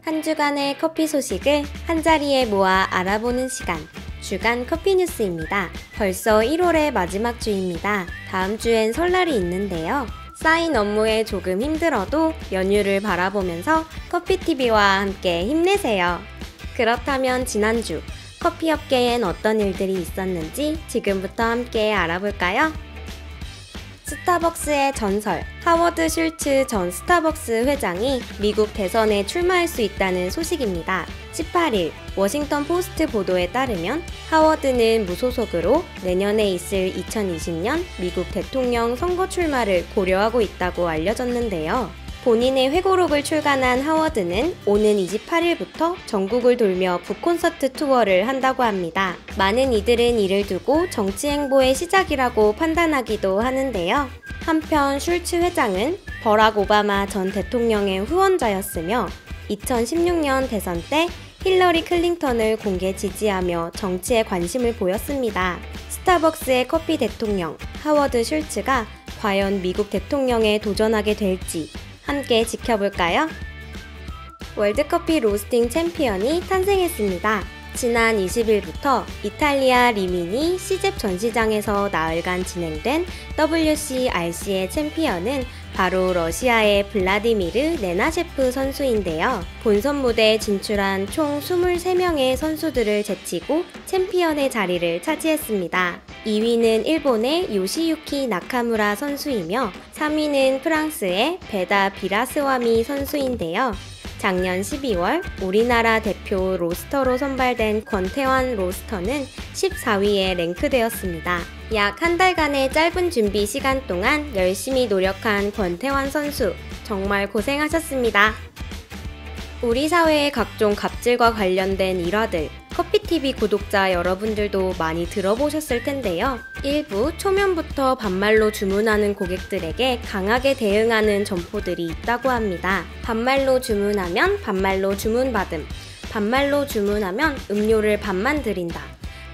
한 주간의 커피 소식을 한자리에 모아 알아보는 시간, 주간 커피 뉴스입니다. 벌써 1월의 마지막 주입니다. 다음 주엔 설날이 있는데요. 쌓인 업무에 조금 힘들어도 연휴를 바라보면서 커피TV와 함께 힘내세요. 그렇다면 지난주 커피업계엔 어떤 일들이 있었는지 지금부터 함께 알아볼까요? 스타벅스의 전설, 하워드 슐츠 전 스타벅스 회장이 미국 대선에 출마할 수 있다는 소식입니다. 18일 워싱턴 포스트 보도에 따르면 하워드는 무소속으로 내년에 있을 2020년 미국 대통령 선거 출마를 고려하고 있다고 알려졌는데요. 본인의 회고록을 출간한 하워드는 오는 28일부터 전국을 돌며 북콘서트 투어를 한다고 합니다. 많은 이들은 이를 두고 정치 행보의 시작이라고 판단하기도 하는데요. 한편 슐츠 회장은 버락 오바마 전 대통령의 후원자였으며 2016년 대선 때 힐러리 클린턴을 공개 지지하며 정치에 관심을 보였습니다. 스타벅스의 커피 대통령 하워드 슐츠가 과연 미국 대통령에 도전하게 될지 함께 지켜볼까요? 월드커피 로스팅 챔피언이 탄생했습니다. 지난 20일부터 이탈리아 리미니 시잽 전시장에서 나흘간 진행된 WCRC의 챔피언은 바로 러시아의 블라디미르 네나셰프 선수인데요. 본선 무대에 진출한 총 23명의 선수들을 제치고 챔피언의 자리를 차지했습니다. 2위는 일본의 요시유키 나카무라 선수이며 3위는 프랑스의 베다 비라스와미 선수인데요. 작년 12월 우리나라 대표 로스터로 선발된 권태환 로스터는 14위에 랭크되었습니다. 약 한 달간의 짧은 준비 시간 동안 열심히 노력한 권태환 선수, 정말 고생하셨습니다. 우리 사회의 각종 갑질과 관련된 일화들, 커피TV 구독자 여러분들도 많이 들어보셨을 텐데요. 일부 초면부터 반말로 주문하는 고객들에게 강하게 대응하는 점포들이 있다고 합니다. 반말로 주문하면 반말로 주문받음, 반말로 주문하면 음료를 반만 드린다.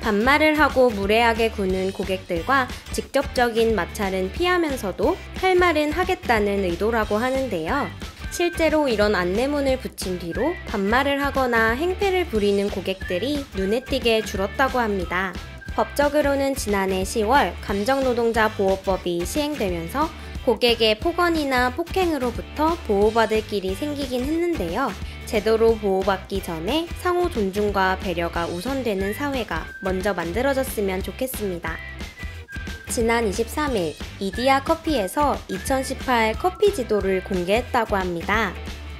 반말을 하고 무례하게 구는 고객들과 직접적인 마찰은 피하면서도 할 말은 하겠다는 의도라고 하는데요. 실제로 이런 안내문을 붙인 뒤로 반말을 하거나 행패를 부리는 고객들이 눈에 띄게 줄었다고 합니다. 법적으로는 지난해 10월 감정노동자 보호법이 시행되면서 고객의 폭언이나 폭행으로부터 보호받을 길이 생기긴 했는데요. 제도로 보호받기 전에 상호 존중과 배려가 우선되는 사회가 먼저 만들어졌으면 좋겠습니다. 지난 23일 이디야 커피에서 2018 커피 지도를 공개했다고 합니다.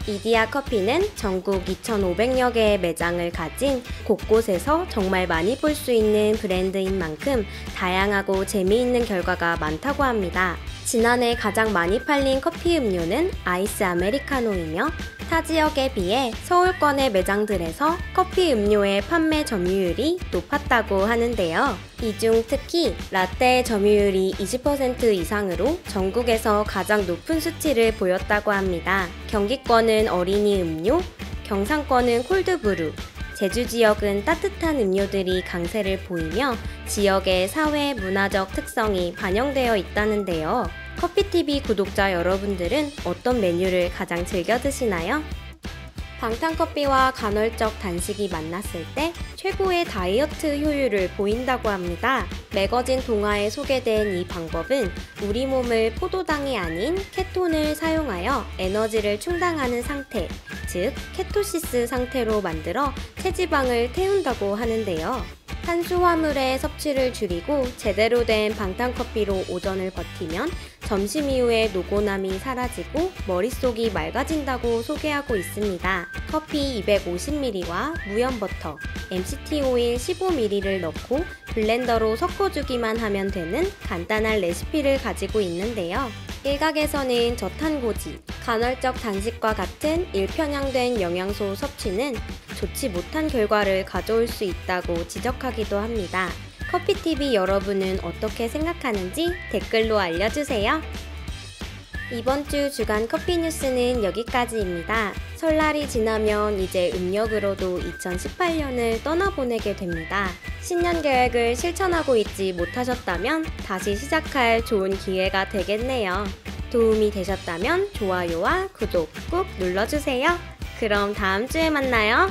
이디야 커피는 전국 2,500여 개의 매장을 가진 곳곳에서 정말 많이 볼 수 있는 브랜드인 만큼 다양하고 재미있는 결과가 많다고 합니다. 지난해 가장 많이 팔린 커피 음료는 아이스 아메리카노이며 타 지역에 비해 서울권의 매장들에서 커피 음료의 판매 점유율이 높았다고 하는데요. 이 중 특히 라떼의 점유율이 20% 이상으로 전국에서 가장 높은 수치를 보였다고 합니다. 경기권은 어린이 음료, 경상권은 콜드브루, 제주 지역은 따뜻한 음료들이 강세를 보이며 지역의 사회 문화적 특성이 반영되어 있다는데요. 커피TV 구독자 여러분들은 어떤 메뉴를 가장 즐겨 드시나요? 방탄커피와 간헐적 단식이 만났을 때 최고의 다이어트 효율을 보인다고 합니다. 매거진 동화에 소개된 이 방법은 우리 몸을 포도당이 아닌 케톤을 사용하여 에너지를 충당하는 상태, 즉 케토시스 상태로 만들어 체지방을 태운다고 하는데요. 탄수화물의 섭취를 줄이고 제대로 된 방탄커피로 오전을 버티면 점심 이후에 노곤함이 사라지고 머릿속이 맑아진다고 소개하고 있습니다. 커피 250ml와 무염버터, MCT 오일 15ml를 넣고 블렌더로 섞어주기만 하면 되는 간단한 레시피를 가지고 있는데요. 일각에서는 저탄고지, 간헐적 단식과 같은 일편향된 영양소 섭취는 좋지 못한 결과를 가져올 수 있다고 지적하기도 합니다. 커피TV 여러분은 어떻게 생각하는지 댓글로 알려주세요. 이번 주 주간 커피 뉴스는 여기까지입니다. 설날이 지나면 이제 음력으로도 2018년을 떠나보내게 됩니다. 신년 계획을 실천하고 있지 못하셨다면 다시 시작할 좋은 기회가 되겠네요. 도움이 되셨다면 좋아요와 구독 꼭 눌러주세요. 그럼 다음 주에 만나요.